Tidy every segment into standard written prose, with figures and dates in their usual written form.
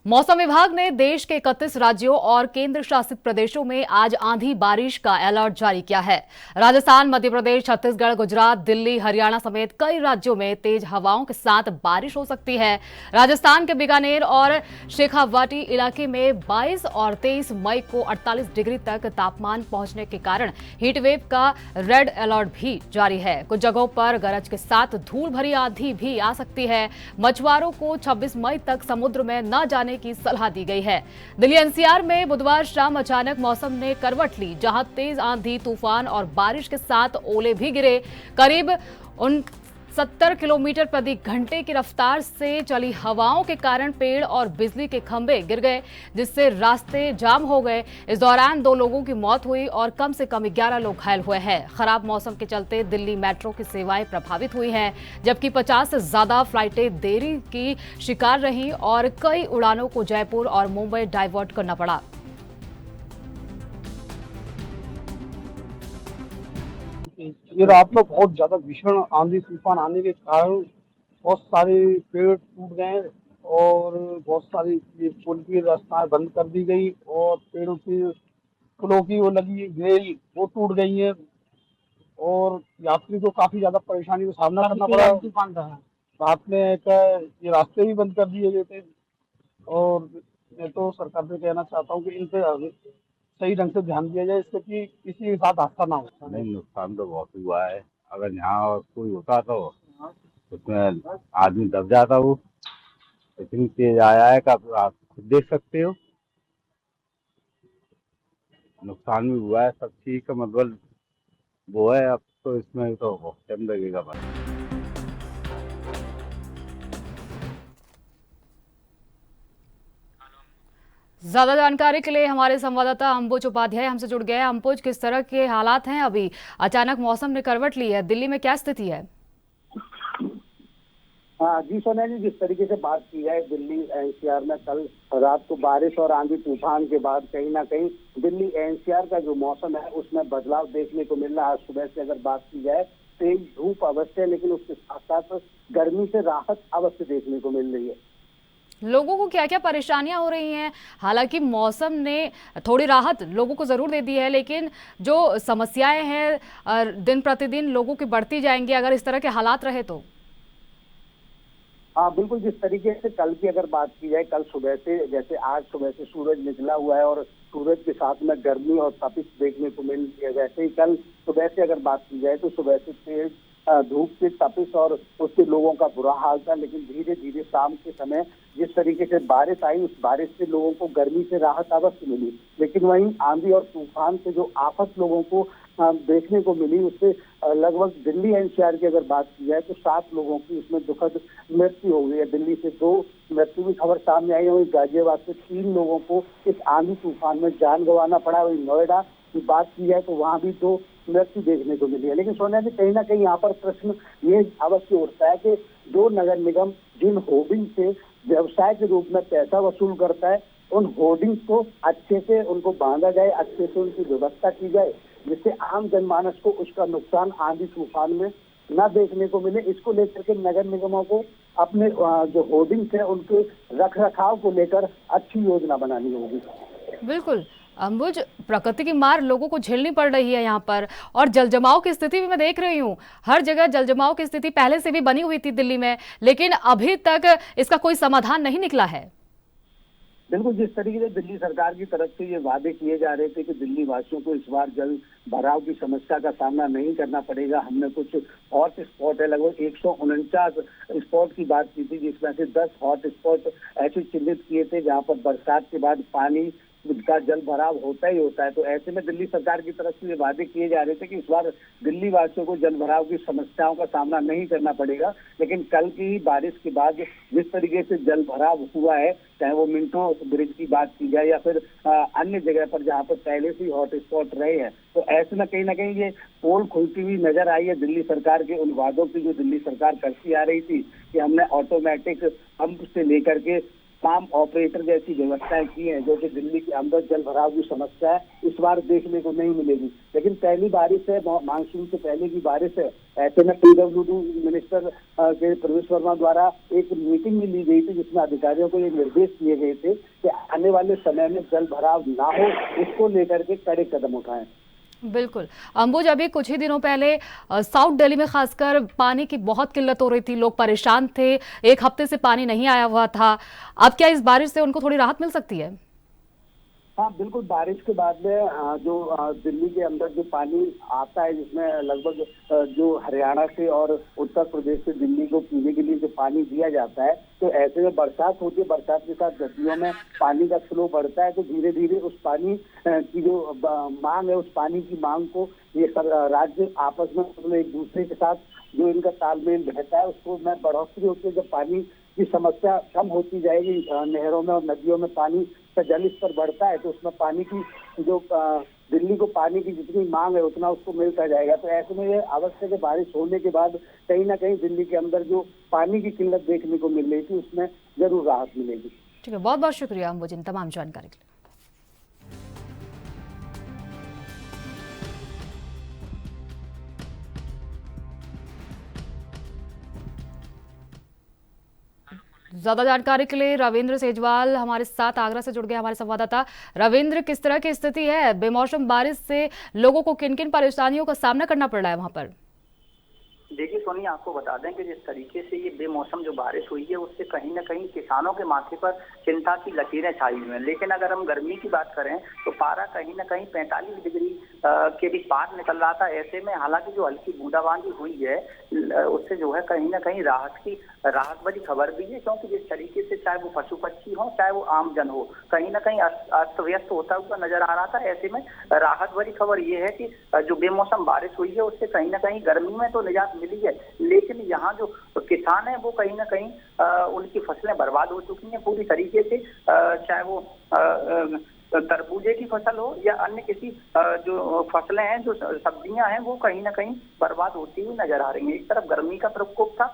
मौसम विभाग ने देश के 31 राज्यों और केंद्र शासित प्रदेशों में आज आंधी बारिश का अलर्ट जारी किया है। राजस्थान, मध्य प्रदेश, छत्तीसगढ़, गुजरात, दिल्ली, हरियाणा समेत कई राज्यों में तेज हवाओं के साथ बारिश हो सकती है। राजस्थान के बीकानेर और शेखावाटी इलाके में 22 और 23 मई को 48 डिग्री तक तापमान पहुंचने के कारण हीटवेव का रेड अलर्ट भी जारी है। कुछ जगहों पर गरज के साथ धूल भरी आंधी भी आ सकती है। मछुआरों को 26 मई तक समुद्र में न जाने की सलाह दी गई है। दिल्ली एनसीआर में बुधवार शाम अचानक मौसम ने करवट ली, जहां तेज आंधी, तूफान और बारिश के साथ ओले भी गिरे। करीब 70 किलोमीटर प्रति घंटे की रफ्तार से चली हवाओं के कारण पेड़ और बिजली के खंभे गिर गए, जिससे रास्ते जाम हो गए। इस दौरान 2 लोगों की मौत हुई और कम से कम 11 लोग घायल हुए हैं। खराब मौसम के चलते दिल्ली मेट्रो की सेवाएं प्रभावित हुई हैं, जबकि 50 से ज्यादा फ्लाइटें देरी की शिकार रहीं और कई उड़ानों को जयपुर और मुंबई डाइवर्ट करना पड़ा। ये रात में बहुत ज्यादा भीषण आंधी तूफान आने के कारण बहुत सारे पेड़ टूट गए और बहुत सारी ये पुल की रास्ताएं बंद कर दी गई और पेड़ों की पुलों की वो लगी ग्रिल वो टूट गई है और यात्री को काफी ज्यादा परेशानी का सामना करना पड़ा। तूफान रहा रात में ये रास्ते भी बंद कर दिए गए थे और मैं तो सरकार से कहना चाहता हूँ कि इन पे सही ढंग से ध्यान दिया जाए, इससे कि किसी के साथ हादसा ना हो। नहीं, नुकसान तो बहुत हुआ है। अगर यहाँ और कोई होता तो उसमें आदमी दब जाता। वो इतनी तेज आया है कि आप खुद देख सकते हो। नुकसान भी हुआ है, सब चीज का मतलब वो है। अब तो इसमें तो बहुत टाइम लगेगा बस। ज्यादा जानकारी के लिए हमारे संवाददाता अंबुज उपाध्याय हमसे जुड़ गए हैं। अंबुज, किस तरह के हालात हैं अभी? अचानक मौसम ने करवट ली है, दिल्ली में क्या स्थिति है? हाँ जी सोनिया जी, जिस तरीके से बात की जाए दिल्ली एनसीआर में कल रात को बारिश और आंधी तूफान के बाद कहीं ना कहीं दिल्ली एनसीआर का जो मौसम है उसमें बदलाव देखने को मिल रहा है। आज सुबह से अगर बात की जाए तेज धूप अवश्य है, लेकिन उसके साथ साथ गर्मी से राहत अवश्य देखने को मिल रही है। लोगों को क्या क्या परेशानियां हो रही हैं? हालांकि मौसम ने थोड़ी राहत लोगों को जरूर दे दी है, लेकिन जो समस्याएं हैं दिन प्रतिदिन लोगों की बढ़ती जाएंगी अगर इस तरह के हालात रहे तो। हाँ बिल्कुल, जिस तरीके से कल की अगर बात की जाए, कल सुबह से जैसे आज सुबह से सूरज निकला हुआ है और सूरज के साथ में गर्मी और तपिश देखने को मिल रही है, वैसे ही कल सुबह से अगर बात की जाए तो सुबह से तेज धूप से तपिश और उससे लोगों का बुरा हाल था। लेकिन धीरे धीरे शाम के समय जिस तरीके से बारिश आई, उस बारिश से लोगों को गर्मी से राहत अवश्य मिली, लेकिन वहीं आंधी और तूफान से जो आफत लोगों को देखने को मिली उससे लगभग दिल्ली एनसीआर की अगर बात की जाए तो 7 लोगों की उसमें दुखद मृत्यु हो गई है। दिल्ली से 2 मृत्यु की खबर सामने आई है, वहीं गाजियाबाद से 3 लोगों को इस आंधी तूफान में जान गंवाना पड़ा। वहीं नोएडा की बात की जाए तो वहां भी 2 मृत्यु देखने को मिली है। लेकिन सोनिया जी, कहीं ना कहीं यहाँ पर प्रश्न ये अवश्य उठता है कि जो नगर निगम जिन होर्डिंग से व्यवसाय के रूप में पैसा वसूल करता है, उन होर्डिंग्स को अच्छे से उनको बांधा जाए, अच्छे से उनकी व्यवस्था की जाए, जिससे आम जनमानस को उसका नुकसान आंधी तूफान में न देखने को मिले। इसको लेकर के नगर निगमों को अपने जो होर्डिंग्स है उनके रख रखाव को लेकर अच्छी योजना बनानी होगी। बिल्कुल अंबुज, प्रकृति की मार लोगों को झेलनी पड़ रही है यहाँ पर, और जलजमाव की स्थिति भी मैं देख रही हूँ। हर जगह जलजमाव की स्थिति पहले से भी बनी हुई थी दिल्ली में, लेकिन अभी तक इसका कोई समाधान नहीं निकला है। बिल्कुल, जिस तरीके से दिल्ली सरकार की तरफ से ये वादे किए जा रहे थे कि दिल्ली वासियों को इस बार जल भराव की समस्या का सामना नहीं करना पड़ेगा। हमने कुछ हॉट स्पॉट है, लगभग 149 स्पॉट की बात की थी, जिसमें से 10 हॉट स्पॉट ऐसे चिन्हित किए थे जहां पर बरसात के बाद पानी का जल भराव होता ही होता है। तो ऐसे में दिल्ली सरकार की तरफ से ये वादे किए जा रहे थे कि इस बार दिल्ली वासियों को जल भराव की समस्याओं का सामना नहीं करना पड़ेगा। लेकिन कल की ही बारिश के बाद जिस तरीके से जल भराव हुआ है, चाहे वो मिंटो ब्रिज की बात की जाए या फिर अन्य जगह पर जहाँ पर पहले से ही हॉट स्पॉट रहे हैं, तो ऐसे में कहीं ना कहीं ये पोल खुलती हुई नजर आई है दिल्ली सरकार के उन वादों की जो दिल्ली सरकार करती आ रही थी कि हमने ऑटोमेटिक पंप से लेकर के तमाम ऑपरेटर जैसी व्यवस्थाएं की हैं, जो कि दिल्ली के अंदर जल भराव की समस्या है इस बार देखने को नहीं मिलेगी। लेकिन पहली बारिश है, मानसून से पहले की बारिश है। ऐसे में पीडब्ल्यूडी मिनिस्टर के प्रवेश वर्मा द्वारा एक मीटिंग भी ली गई थी, जिसमें अधिकारियों को ये निर्देश दिए गए थे कि आने वाले समय में जल भराव ना हो, इसको लेकर के कड़े कदम उठाएं। बिल्कुल। अंबुज, अभी कुछ ही दिनों पहले साउथ दिल्ली में खासकर पानी की बहुत किल्लत हो रही थी, लोग परेशान थे, एक हफ्ते से पानी नहीं आया हुआ था। अब क्या इस बारिश से उनको थोड़ी राहत मिल सकती है? हाँ बिल्कुल, बारिश के बाद में जो दिल्ली के अंदर जो पानी आता है, जिसमें लगभग जो हरियाणा से और उत्तर प्रदेश से दिल्ली को पीने के लिए जो पानी दिया जाता है, तो ऐसे में बरसात होती है, बरसात के साथ नदियों में पानी का फ्लो बढ़ता है, तो धीरे धीरे उस पानी की जो मांग है, उस पानी की मांग को ये राज्य आपस में मतलब एक दूसरे के साथ जो इनका तालमेल रहता है, उसको में बढ़ोतरी होती है। जब पानी की समस्या कम होती जाएगी, नहरों में और नदियों में पानी का जल स्तर बढ़ता है, तो उसमें पानी की जो दिल्ली को पानी की जितनी मांग है उतना उसको मिलता जाएगा। तो ऐसे में ये आवश्यक है, बारिश होने के बाद कहीं ना कहीं दिल्ली के अंदर जो पानी की किल्लत देखने को मिल रही थी, उसमें जरूर राहत मिलेगी। ठीक है, बहुत बहुत शुक्रिया अंबुज इन तमाम जानकारी के लिए। ज्यादा जानकारी के लिए रविंद्र सेजवाल हमारे साथ आगरा से जुड़ गए, हमारे संवाददाता। रविंद्र, किस तरह की स्थिति है? बेमौसम बारिश से लोगों को किन किन परेशानियों का सामना करना पड़ रहा है वहां पर? देखिए सोनी, आपको बता दें कि जिस तरीके से ये बेमौसम जो बारिश हुई है, उससे कहीं ना कहीं किसानों के माथे पर चिंता की लकीरें छाई हुई हैं। लेकिन अगर हम गर्मी की बात करें तो पारा कहीं ना कहीं 45 डिग्री के भी पार निकल रहा था। ऐसे में हालांकि जो हल्की बूंदाबांदी हुई है, उससे जो है कहीं ना कहीं राहत भरी खबर भी है, क्योंकि जिस तरीके से चाहे वो पशु पक्षी हो, चाहे वो आम जन हो, कहीं ना कहीं अस्त व्यस्त होता हुआ नजर आ रहा था। ऐसे में राहत भरी खबर ये है कि जो बेमौसम बारिश हुई है, उससे कहीं ना कहीं गर्मी में तो निजात मिली है, लेकिन यहाँ जो किसान है वो कहीं ना कहीं उनकी फसलें बर्बाद हो चुकी हैं पूरी तरीके से। चाहे वो तरबूजे की फसल हो या अन्य किसी जो फसलें हैं, जो सब्जियां हैं, वो कहीं ना कहीं बर्बाद होती हुई नजर आ रही हैं। एक तरफ गर्मी का प्रकोप था,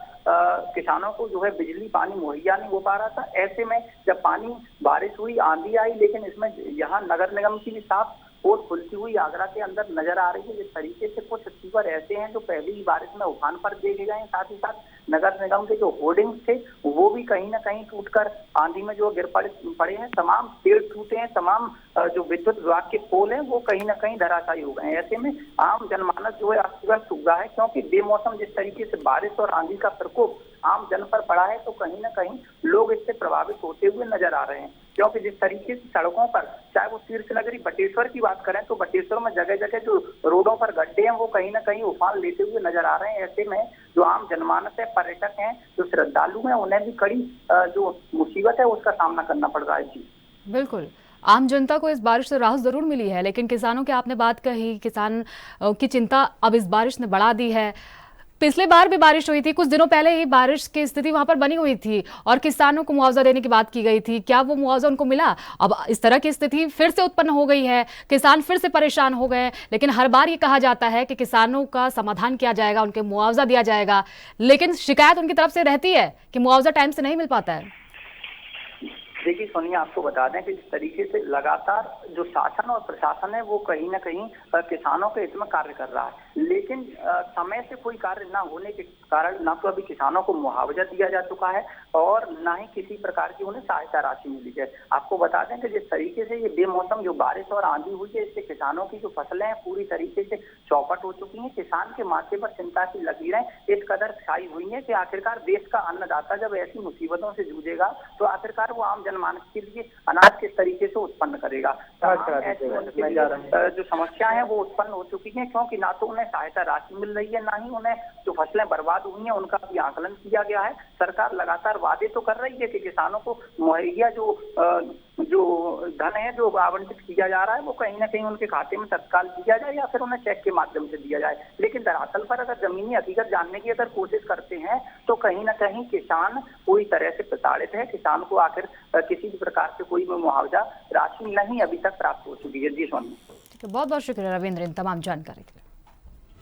किसानों को जो है बिजली पानी मुहैया नहीं हो पा रहा था। ऐसे में जब पानी बारिश हुई, आंधी आई, लेकिन इसमें यहाँ नगर निगम की भी साफ पोल खुलती हुई आगरा के अंदर नजर आ रही है। जिस तरीके से कुछ सीवर ऐसे हैं जो पहली ही बारिश में उफान पर देखे गए हैं, साथ ही साथ नगर निगम के जो होर्डिंग्स थे वो भी कहीं ना कहीं टूटकर आंधी में जो गिर पड़े हैं, तमाम पेड़ टूटे हैं, तमाम जो विद्युत विभाग के पोल हैं वो कहीं ना कहीं धराशायी हो गए हैं। ऐसे में आम जनमानस जो है अस्त व्यस्त हुआ है, क्योंकि बेमौसम जिस तरीके से बारिश और आंधी का प्रकोप आम जन पर पड़ा है, तो कहीं ना कहीं लोग इससे प्रभावित होते हुए नजर आ रहे हैं। क्योंकि जिस तरीके से सड़कों पर, चाहे वो तीर्थ नगरी बटेश्वर की बात करें, तो बटेश्वर में जगह जगह जो रोडों पर गड्ढे हैं वो कहीं ना कहीं उफान लेते हुए नजर आ रहे हैं। ऐसे में जो आम जनमानस है, पर्यटक हैं, जो श्रद्धालु हैं, उन्हें भी कड़ी जो मुसीबत है उसका सामना करना पड़ रहा है। जी बिल्कुल, आम जनता को इस बारिश से राहत जरूर मिली है, लेकिन किसानों की आपने बात कही, किसान की चिंता अब इस बारिश ने बढ़ा दी है। पिछले बार भी बारिश हुई थी, कुछ दिनों पहले ही बारिश की स्थिति वहां पर बनी हुई थी और किसानों को मुआवजा देने की बात की गई थी। क्या वो मुआवजा उनको मिला? अब इस तरह की स्थिति फिर से उत्पन्न हो गई है, किसान फिर से परेशान हो गए। लेकिन हर बार ये कहा जाता है कि किसानों का समाधान किया जाएगा, उनके मुआवजा दिया जाएगा, लेकिन शिकायत उनकी तरफ से रहती है कि मुआवजा टाइम से नहीं मिल पाता है। देखिए सोनिया, आपको बता दें कि जिस तरीके से लगातार जो शासन और प्रशासन है वो कहीं ना कहीं किसानों के हित में कार्य कर रहा है, लेकिन समय से कोई कार्य ना होने के कारण ना तो अभी किसानों को मुआवजा दिया जा चुका है और ना ही किसी प्रकार की उन्हें सहायता राशि मिली है। आपको बता दें कि जिस तरीके से ये बेमौसम जो बारिश और आंधी हुई है, इससे किसानों की जो फसलें हैं पूरी तरीके से चौपट हो चुकी हैं। किसान के माथे पर चिंता की लकीरें इस कदर छाई हुई हैं कि आखिरकार देश का अन्नदाता जब ऐसी मुसीबतों से जूझेगा तो आखिरकार वो आम जनमानस के लिए अनाज किस तरीके से उत्पन्न करेगा। जो समस्या है वो उत्पन्न हो चुकी है, क्योंकि ना तो उन्हें सहायता राशि मिल रही है, ना ही उन्हें जो फसलें बर्बाद हुई हैं उनका भी आकलन किया गया है। सरकार लगातार वादे तो कर रही है कि किसानों को मुहैया जो धन है जो आवंटित किया जा रहा है वो कहीं ना कहीं उनके खाते में तत्काल दिया जाए या फिर उन्हें चेक के माध्यम से दिया जाए, लेकिन दरअसल पर अगर जमीनी हकीकत जानने की अगर कोशिश करते हैं तो कहीं ना कहीं किसान पूरी तरह से प्रताड़ित है। किसान को आखिर किसी भी प्रकार से कोई मुआवजा राशि नहीं अभी तक प्राप्त हो चुकी है। जी सोनी, बहुत बहुत शुक्रिया रविंद्र इन तमाम जानकारी के लिए।